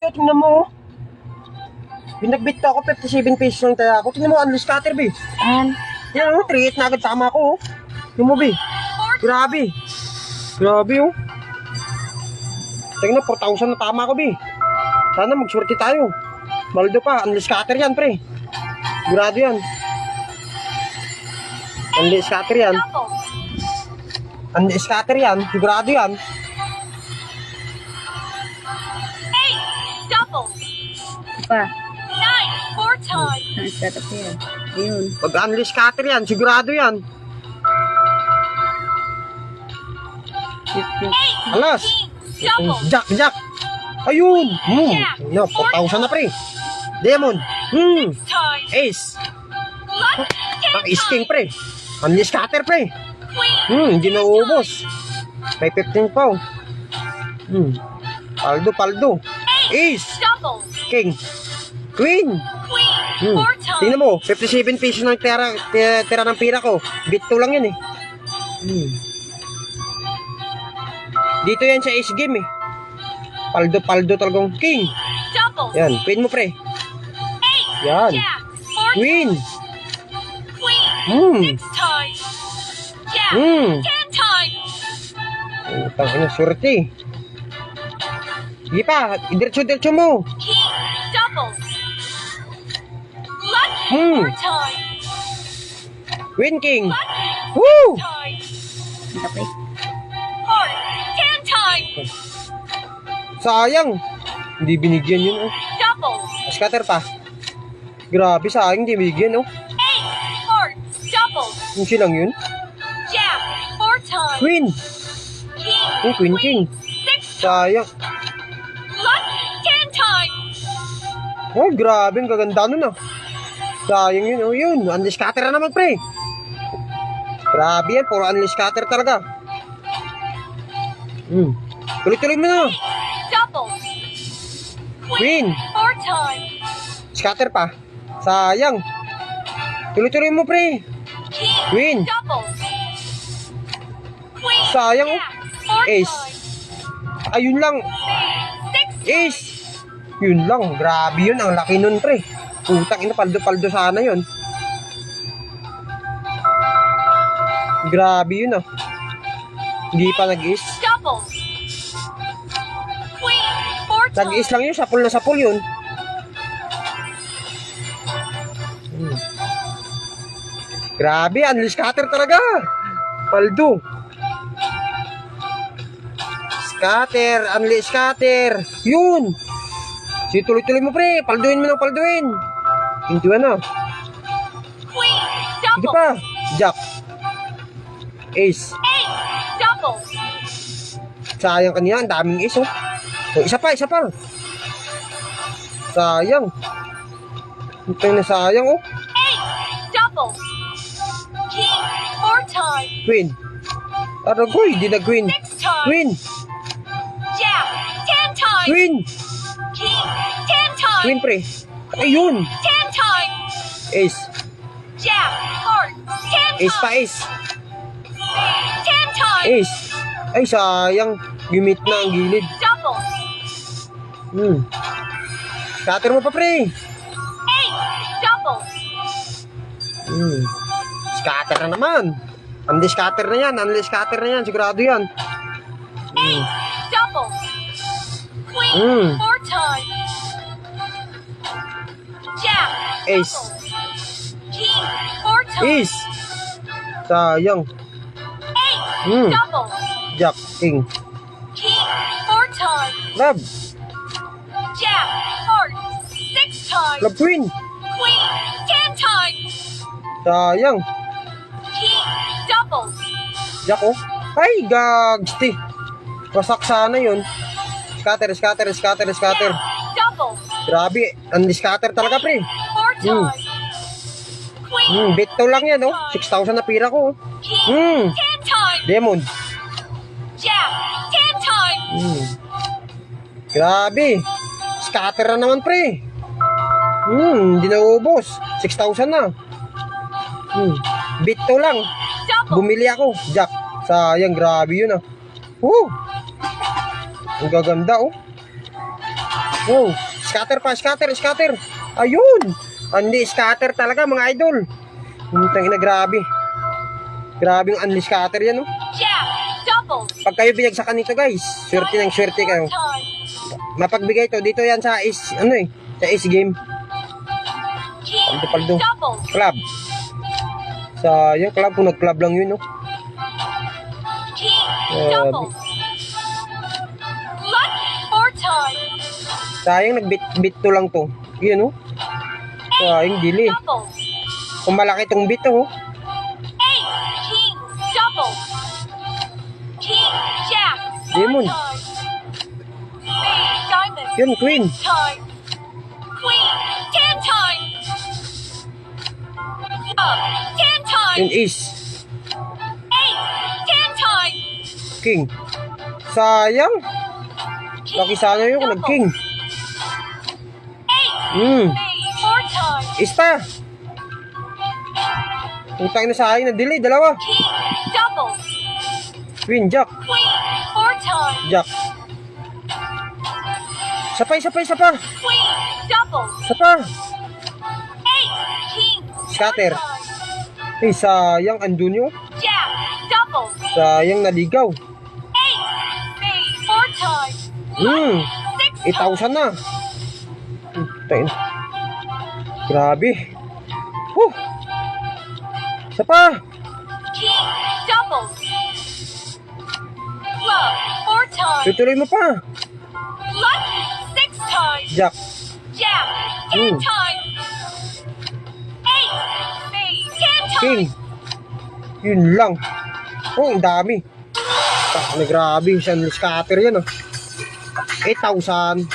to, tingnan mo. Binagbit ako, 57 pesos lang tayo ako. Tingnan mo, unless scatter, be. Yan, 3-8 na agad tama ko, oh. Tingnan mo, be. Grabe. Grabe, oh. Tingnan, 4,000 na tama ko, be. Sana magsurti tayo. Maldo pa, unless scatter yan, pre. Sigurado yan. Unless scatter yan. Unless scatter yan, sigurado yan. Pa. 4 times. Nag-start up yan. Ayun. Pag unleash scatter yan, sigurado yan. 50. Alas! Jack! Ayun! No, 4,000 na pre. Demon! Ace! Ang is-king pre. Unleash scatter pre. Hindi na uubos. May 15 pa oh. Paldo. Ace! King! Queen! Tingnan mo, 57 pesos ng tira ng pira ko. Bit 2 lang yan eh. Dito yan sa ace game eh. Paldo talagang king. Yan, queen mo pre. Yan. Queen. Tangina, surti. Sige pa, diretso mo. Queen king. Woo! Okay. Sayang. Hindi binigyan yun oh. Scatter pa. Grabe, sayang hindi binigyan oh. Yung silang yun. Queen. Yung queen king. Sayang. Oh, grabe, ang gaganda nun ah. Sayang yun oh, yun. Unleash scatter na naman pre. Grabe yan, puro unleash scatter talaga. Tuloy-tuloy mo na. Queen. Scatter pa. Sayang. Tuloy-tuloy mo pre. Queen. Sayang oh. Ace. Ayun lang. Ace. Yun lang. Grabe yun. Ang laki nun pre. Putang ina, paldo sana yun. Grabe yun ah. Hindi pa nag-is. Nag-is lang yun. Sapul na sapul yun. Grabe, unleash scatter talaga. Paldo. Scatter, unleash scatter. Yun. Sige, tuloy-tuloy mo pre. Palduin mo ng palduin. Hindi ano. Hindi pa. Jack. Ace. Sayang kanina. Ang daming ace oh. Oh, isa pa. Sayang. Ito na sayang oh. Queen. Aragoy, di na queen. Queen. Queen. Queen pre. Ayun. Ace. Ace pa ace. Ace. Ay sayang. Gimit na ang gilid. Scatter mo pa pre. Scatter na naman. Unleash scatter na yan. Unleash scatter na yan. Sigurado yan. Ace. Ace. Sayang. Jack. King. Love. Love queen. Sayang. Jack oh. Ay, gagsti. Wasak sana yun. Scatter. Grabe. Unleash scatter talaga pre. Bet 2 lang yan oh. 6,000 na pira ko oh. Demon. Grabe. Scatter na naman pre. Hindi na ubos. 6,000 na. Bet 2 lang. Bumili ako. Jack. Sayang, grabe yun ah. Ang gaganda oh. Oh, scatter pa, scatter. Ayun. Unli scatter talaga mga idol. Tangina, grabe. Grabe yung unli scatter yan, oh. Jack. Double. Pag kayo binagsakan nito, guys, swerte ng swerte kayo. Time. Mapagbigay to. Dito yan sa is, sa is game. King. Paldo. Double. Club. Sayang, club. Kung nag-club lang yun, oh. King. Grabe. Double. Lucky. 4 times. Sayang, nag-bit to lang to. Yun, oh. Sayang, dili. Double. Kung malaki tong bit, oh. 8. King. Double. King. Jack. 4 Demon. times. Spade. Diamond. Yun, queen. Time. Queen. 10 times. Up. 10 times. Yun, is. 8. 10 times. King. Sayang. Laki sana yun kung nag-king. 8. Spade. 4 times. Is pa. Utang na sa akin na delay. Dalawa. King. Double. Queen, jack. Queen. 4 times. Jack. Sapay. Queen. Double. Sapa. 8. King. Scatter. 4 times. Eh, sayang. Andun yun. Jack. Double. Sayang, naligaw. 8. Spade. 4 times. 6 times. 8,000 na. Tayo na. Grabe. Huh. Sapa. King. Double. Love. 4 times. Tutuloy mo pa. Lucky. 6 times. Jack. Jack. 10 Hmm. times. 8. Spade. 10 King. times. Yun lang. Oh, ang dami. Grabe. Isang scatter yan, oh. 8,000.